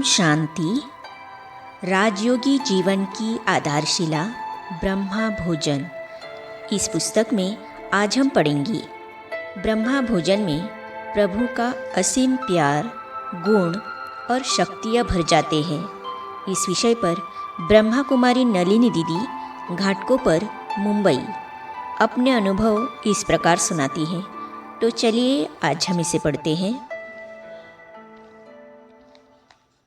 शांति। राजयोगी जीवन की आधारशिला ब्रह्मा भोजन। इस पुस्तक में आज हम पढ़ेंगे ब्रह्मा भोजन में प्रभु का असीम प्यार, गुण और शक्तियाँ भर जाते हैं। इस विषय पर ब्रह्मा कुमारी नलिनी दीदी घाटकों पर मुंबई अपने अनुभव इस प्रकार सुनाती हैं। तो चलिए आज हम इसे पढ़ते हैं।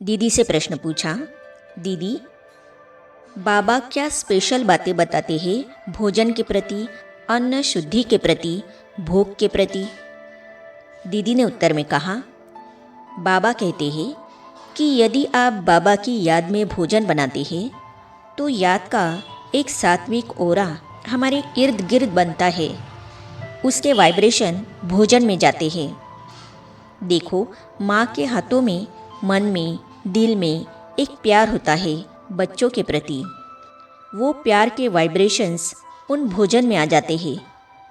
दीदी से प्रश्न पूछा, दीदी बाबा क्या स्पेशल बातें बताते हैं भोजन के प्रति, अन्न शुद्धि के प्रति, भोग के प्रति? दीदी ने उत्तर में कहा, बाबा कहते हैं कि यदि आप बाबा की याद में भोजन बनाते हैं तो याद का एक सात्विक ओरा हमारे इर्द गिर्द बनता है, उसके वाइब्रेशन भोजन में जाते हैं। देखो, माँ के हाथों में, मन में, दिल में एक प्यार होता है बच्चों के प्रति। वो प्यार के वाइब्रेशंस उन भोजन में आ जाते हैं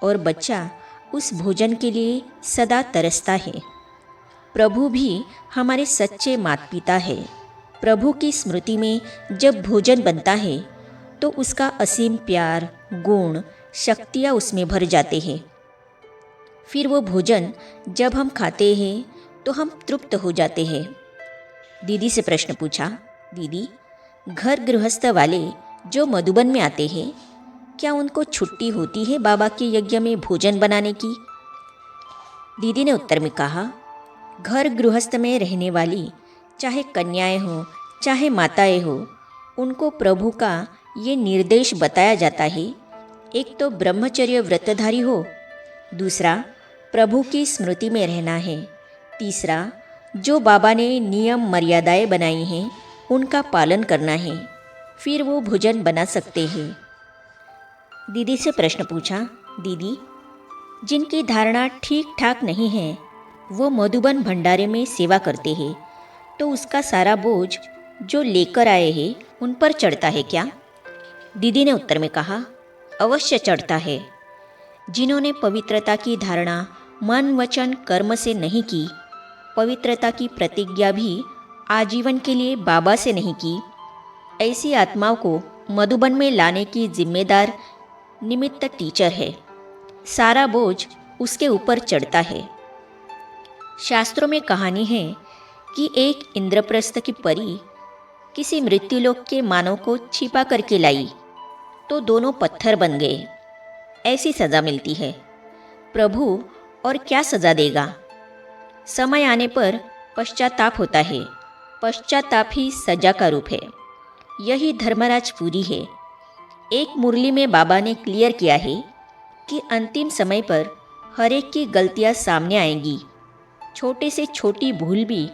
और बच्चा उस भोजन के लिए सदा तरसता है। प्रभु भी हमारे सच्चे माता पिता है। प्रभु की स्मृति में जब भोजन बनता है तो उसका असीम प्यार, गुण, शक्तियाँ उसमें भर जाते हैं। फिर वो भोजन जब हम खाते हैं तो हम तृप्त हो जाते हैं। दीदी से प्रश्न पूछा, दीदी घर गृहस्थ वाले जो मधुबन में आते हैं, क्या उनको छुट्टी होती है बाबा के यज्ञ में भोजन बनाने की? दीदी ने उत्तर में कहा, घर गृहस्थ में रहने वाली चाहे कन्याएं हो चाहे माताएं हो, उनको प्रभु का ये निर्देश बताया जाता है। एक तो ब्रह्मचर्य व्रतधारी हो, दूसरा प्रभु की स्मृति में रहना है, तीसरा जो बाबा ने नियम मर्यादाएं बनाई हैं उनका पालन करना है, फिर वो भोजन बना सकते हैं। दीदी से प्रश्न पूछा, दीदी जिनकी धारणा ठीक ठाक नहीं है वो मधुबन भंडारे में सेवा करते हैं, तो उसका सारा बोझ जो लेकर आए हैं उन पर चढ़ता है क्या? दीदी ने उत्तर में कहा, अवश्य चढ़ता है। जिन्होंने पवित्रता की धारणा मन वचन कर्म से नहीं की, पवित्रता की प्रतिज्ञा भी आजीवन के लिए बाबा से नहीं की, ऐसी आत्माओं को मधुबन में लाने की जिम्मेदार निमित्त टीचर है। सारा बोझ उसके ऊपर चढ़ता है। शास्त्रों में कहानी है कि एक इंद्रप्रस्थ की परी किसी मृत्युलोक के मानव को छिपा करके लाई तो दोनों पत्थर बन गए। ऐसी सज़ा मिलती है। प्रभु और क्या सज़ा देगा? समय आने पर पश्चाताप होता है। पश्चाताप ही सजा का रूप है। यही धर्मराज पूरी है। एक मुरली में बाबा ने क्लियर किया है कि अंतिम समय पर हर एक की गलतियां सामने आएंगी। छोटे से छोटी भूल भी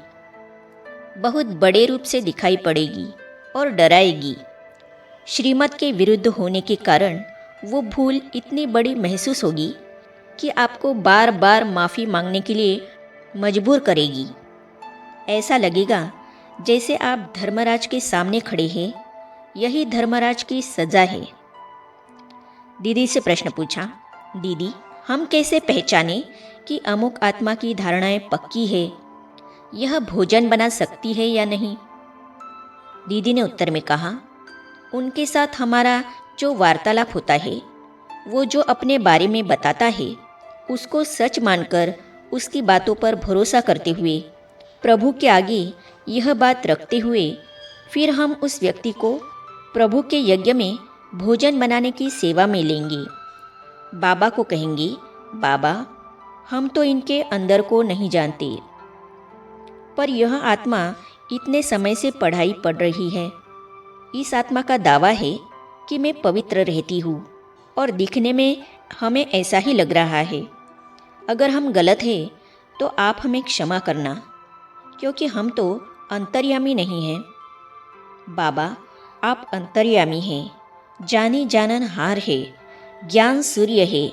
बहुत बड़े रूप से दिखाई पड़ेगी और डराएगी। श्रीमत के विरुद्ध होने के कारण वो भूल इतनी बड़ी महसूस होगी कि आपको बार बार माफ़ी मांगने के लिए मजबूर करेगी। ऐसा लगेगा जैसे आप धर्मराज के सामने खड़े हैं। यही धर्मराज की सजा है। दीदी से प्रश्न पूछा, दीदी हम कैसे पहचाने कि अमुक आत्मा की धारणाएं पक्की है, यह भोजन बना सकती है या नहीं? दीदी ने उत्तर में कहा, उनके साथ हमारा जो वार्तालाप होता है, वो जो अपने बारे में बताता है उसको सच मानकर उसकी बातों पर भरोसा करते हुए, प्रभु के आगे यह बात रखते हुए, फिर हम उस व्यक्ति को प्रभु के यज्ञ में भोजन बनाने की सेवा में लेंगे। बाबा को कहेंगे, बाबा हम तो इनके अंदर को नहीं जानते, पर यह आत्मा इतने समय से पढ़ाई पढ़ रही है। इस आत्मा का दावा है कि मैं पवित्र रहती हूँ और दिखने में हमें ऐसा ही लग रहा है। अगर हम गलत हैं तो आप हमें क्षमा करना, क्योंकि हम तो अंतर्यामी नहीं हैं। बाबा आप अंतर्यामी हैं, जानी जानन हार है, ज्ञान सूर्य है।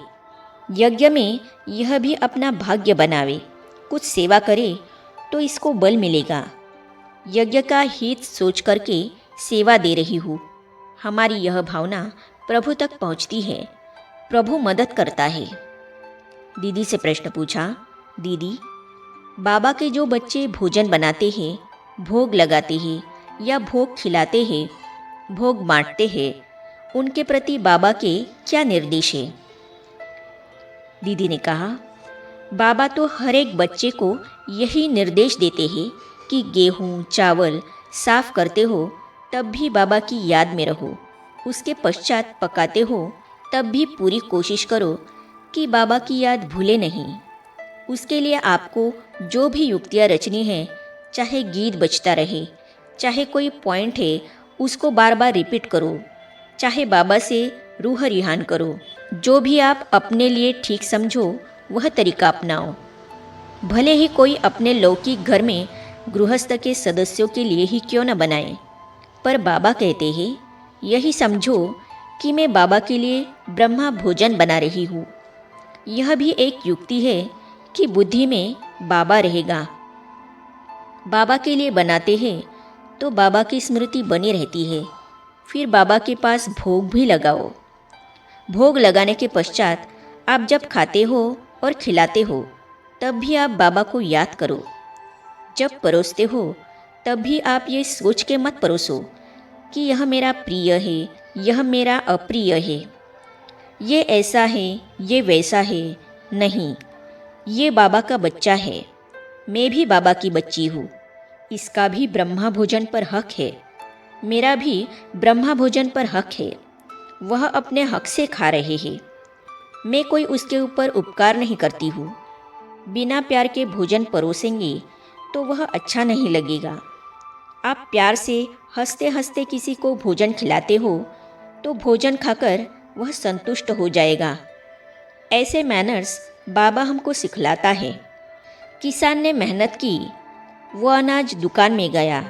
यज्ञ में यह भी अपना भाग्य बनावे, कुछ सेवा करे तो इसको बल मिलेगा। यज्ञ का हित सोच करके सेवा दे रही हूँ। हमारी यह भावना प्रभु तक पहुँचती है। प्रभु मदद करता है। दीदी से प्रश्न पूछा, दीदी बाबा के जो बच्चे भोजन बनाते हैं भोग लगाते हैं या भोग खिलाते हैं, भोग बांटते हैं, उनके प्रति बाबा के क्या निर्देश है? दीदी ने कहा, बाबा तो हर एक बच्चे को यही निर्देश देते हैं कि गेहूँ चावल साफ करते हो तब भी बाबा की याद में रहो, उसके पश्चात पकाते हो तब भी पूरी कोशिश करो कि बाबा की याद भूले नहीं। उसके लिए आपको जो भी युक्तियाँ रचनी है, चाहे गीत बजता रहे, चाहे कोई पॉइंट है उसको बार बार रिपीट करो, चाहे बाबा से रूह रिहान करो, जो भी आप अपने लिए ठीक समझो वह तरीका अपनाओ। भले ही कोई अपने लौकिक घर में गृहस्थ के सदस्यों के लिए ही क्यों न बनाए, पर बाबा कहते हैं यही समझो कि मैं बाबा के लिए ब्रह्मा भोजन बना रही हूँ। यह भी एक युक्ति है कि बुद्धि में बाबा रहेगा। बाबा के लिए बनाते हैं तो बाबा की स्मृति बनी रहती है। फिर बाबा के पास भोग भी लगाओ। भोग लगाने के पश्चात आप जब खाते हो और खिलाते हो तब भी आप बाबा को याद करो। जब परोसते हो तब भी आप ये सोच के मत परोसो कि यह मेरा प्रिय है, यह मेरा अप्रिय है, ये ऐसा है, ये वैसा है। नहीं, ये बाबा का बच्चा है, मैं भी बाबा की बच्ची हूँ, इसका भी ब्रह्मा भोजन पर हक है, मेरा भी ब्रह्मा भोजन पर हक है। वह अपने हक से खा रहे हैं, मैं कोई उसके ऊपर उपकार नहीं करती हूँ। बिना प्यार के भोजन परोसेंगे तो वह अच्छा नहीं लगेगा। आप प्यार से हंसते हंसते किसी को भोजन खिलाते हो तो भोजन खाकर वह संतुष्ट हो जाएगा। ऐसे मैनर्स बाबा हमको सिखलाता है। किसान ने मेहनत की, वह अनाज दुकान में गया,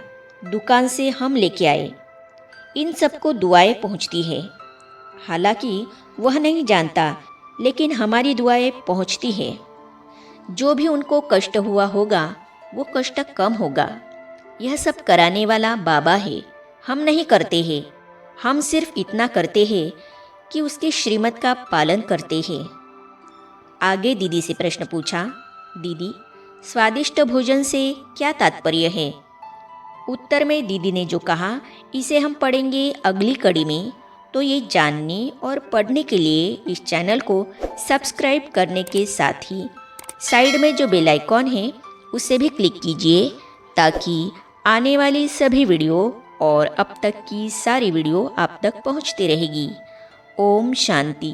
दुकान से हम लेके आए, इन सबको दुआएं पहुंचती है। हालांकि वह नहीं जानता, लेकिन हमारी दुआएं पहुंचती है। जो भी उनको कष्ट हुआ होगा वो कष्ट कम होगा। यह सब कराने वाला बाबा है, हम नहीं करते हैं। हम सिर्फ इतना करते हैं कि उसके श्रीमत का पालन करते हैं। आगे दीदी से प्रश्न पूछा, दीदी स्वादिष्ट भोजन से क्या तात्पर्य है? उत्तर में दीदी ने जो कहा इसे हम पढ़ेंगे अगली कड़ी में। तो ये जानने और पढ़ने के लिए इस चैनल को सब्सक्राइब करने के साथ ही साइड में जो बेल आइकॉन है उसे भी क्लिक कीजिए, ताकि आने वाली सभी वीडियो और अब तक की सारी वीडियो आप तक पहुंचती रहेगी। ओम शांति।